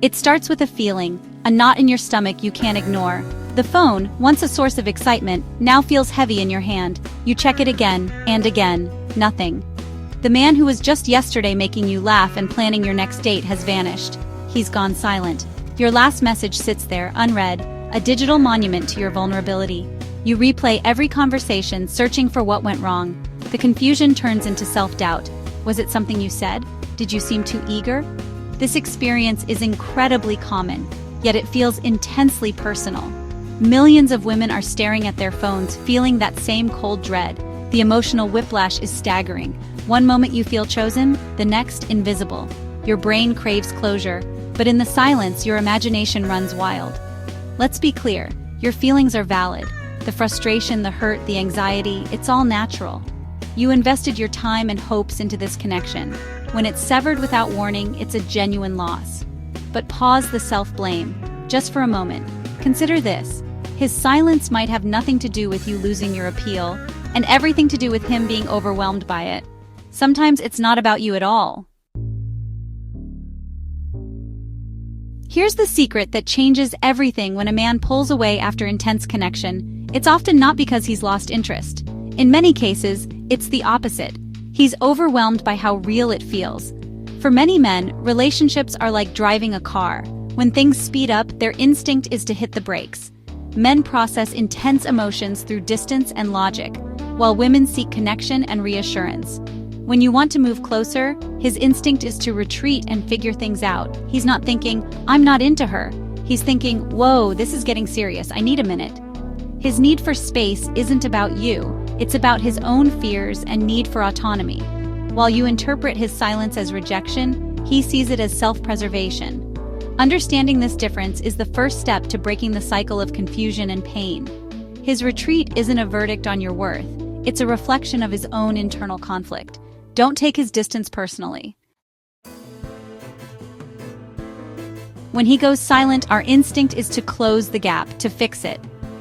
It starts with a feeling, a knot in your stomach you can't ignore. The phone, once a source of excitement, now feels heavy in your hand. You check it again and again. Nothing. The man who was just yesterday making you laugh and planning your next date has vanished. He's gone silent. Your last message sits there, unread, a digital monument to your vulnerability. You replay every conversation, searching for what went wrong. The confusion turns into self-doubt. Was it something you said? Did you seem too eager? This experience is incredibly common, yet it feels intensely personal. Millions of women are staring at their phones, feeling that same cold dread. The emotional whiplash is staggering. One moment you feel chosen, the next invisible. Your brain craves closure, but in the silence, your imagination runs wild. Let's be clear, your feelings are valid. The frustration, the hurt, the anxiety, it's all natural. You invested your time and hopes into this connection. When it's severed without warning, it's a genuine loss. But pause the self-blame. Just for a moment, consider this. His silence might have nothing to do with you losing your appeal, and everything to do with him being overwhelmed by it. Sometimes it's not about you at all. Here's the secret that changes everything when a man pulls away after intense connection. It's often not because he's lost interest. In many cases, it's the opposite. He's overwhelmed by how real it feels. For many men, relationships are like driving a car. When things speed up, their instinct is to hit the brakes. Men process intense emotions through distance and logic, while women seek connection and reassurance. When you want to move closer, his instinct is to retreat and figure things out. He's not thinking, "I'm not into her." He's thinking, "Whoa, this is getting serious, I need a minute." His need for space isn't about you, it's about his own fears and need for autonomy. While you interpret his silence as rejection, he sees it as self-preservation. Understanding this difference is the first step to breaking the cycle of confusion and pain. His retreat isn't a verdict on your worth, it's a reflection of his own internal conflict. Don't take his distance personally. When he goes silent, our instinct is to close the gap, to fix it.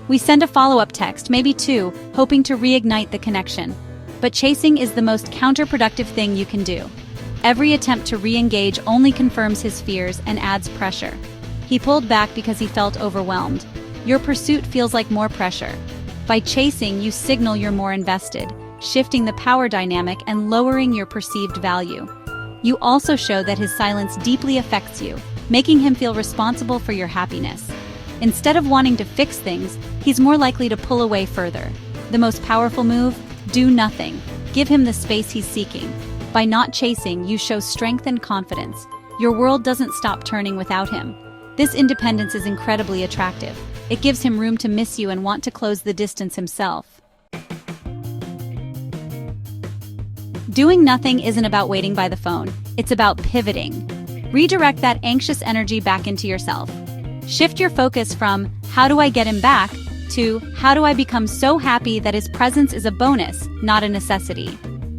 We send a follow-up text, maybe two, hoping to reignite the connection. But chasing is the most counterproductive thing you can do. Every attempt to re-engage only confirms his fears and adds pressure. He pulled back because he felt overwhelmed. Your pursuit feels like more pressure. By chasing, you signal you're more invested, shifting the power dynamic and lowering your perceived value. You also show that his silence deeply affects you, making him feel responsible for your happiness. Instead of wanting to fix things, he's more likely to pull away further. The most powerful move? Do nothing. Give him the space he's seeking. By not chasing, you show strength and confidence. Your world doesn't stop turning without him. This independence is incredibly attractive. It gives him room to miss you and want to close the distance himself. Doing nothing isn't about waiting by the phone. It's about pivoting. Redirect that anxious energy back into yourself. Shift your focus from, "How do I get him back?" to, "How do I become so happy that his presence is a bonus, not a necessity?"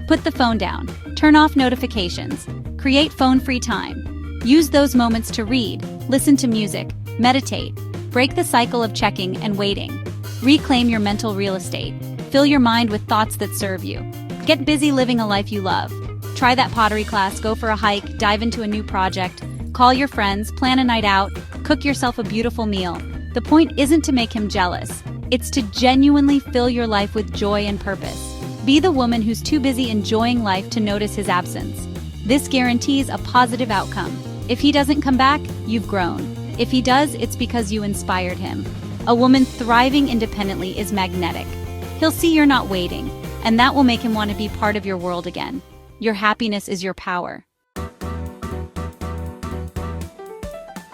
Put the phone down. Turn off notifications. Create phone-free time. Use those moments to read, listen to music, meditate. Break the cycle of checking and waiting. Reclaim your mental real estate. Fill your mind with thoughts that serve you. Get busy living a life you love. Try that pottery class, go for a hike, dive into a new project. Call your friends, plan a night out, cook yourself a beautiful meal. The point isn't to make him jealous. It's to genuinely fill your life with joy and purpose. Be the woman who's too busy enjoying life to notice his absence. This guarantees a positive outcome. If he doesn't come back, you've grown. If he does, it's because you inspired him. A woman thriving independently is magnetic. He'll see you're not waiting, and that will make him want to be part of your world again. Your happiness is your power.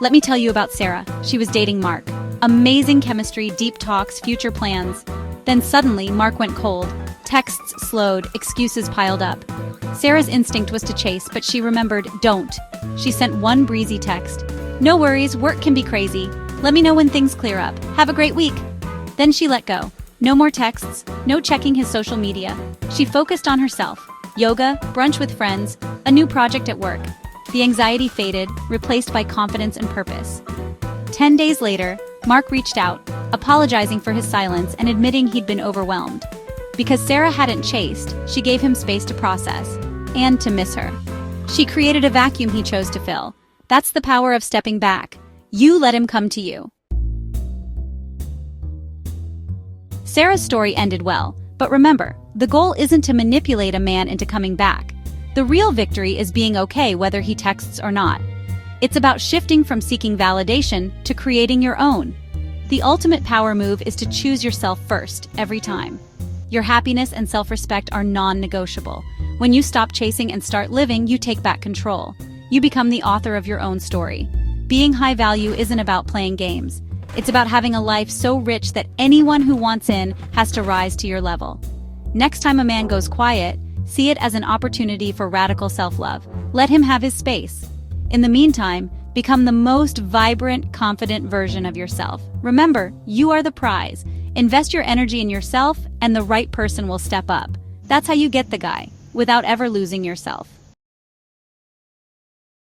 Let me tell you about Sarah. She was dating Mark. Amazing chemistry, deep talks, future plans. Then suddenly, Mark went cold. Texts slowed, excuses piled up. Sarah's instinct was to chase, but she remembered, don't. She sent one breezy text. "No worries, work can be crazy. Let me know when things clear up. Have a great week." Then she let go. No more texts, no checking his social media. She focused on herself. Yoga, brunch with friends, a new project at work. The anxiety faded, replaced by confidence and purpose. 10 days later, Mark reached out, apologizing for his silence and admitting he'd been overwhelmed. Because Sarah hadn't chased, she gave him space to process, and to miss her. She created a vacuum he chose to fill. That's the power of stepping back. You let him come to you. Sarah's story ended well, but remember, the goal isn't to manipulate a man into coming back. The real victory is being okay whether he texts or not. It's about shifting from seeking validation to creating your own. The ultimate power move is to choose yourself first, every time. Your happiness and self-respect are non-negotiable. When you stop chasing and start living, you take back control. You become the author of your own story. Being high value isn't about playing games. It's about having a life so rich that anyone who wants in has to rise to your level. Next time a man goes quiet, see it as an opportunity for radical self-love. Let him have his space. In the meantime, become the most vibrant, confident version of yourself. Remember, you are the prize. Invest your energy in yourself, and the right person will step up. That's how you get the guy, without ever losing yourself.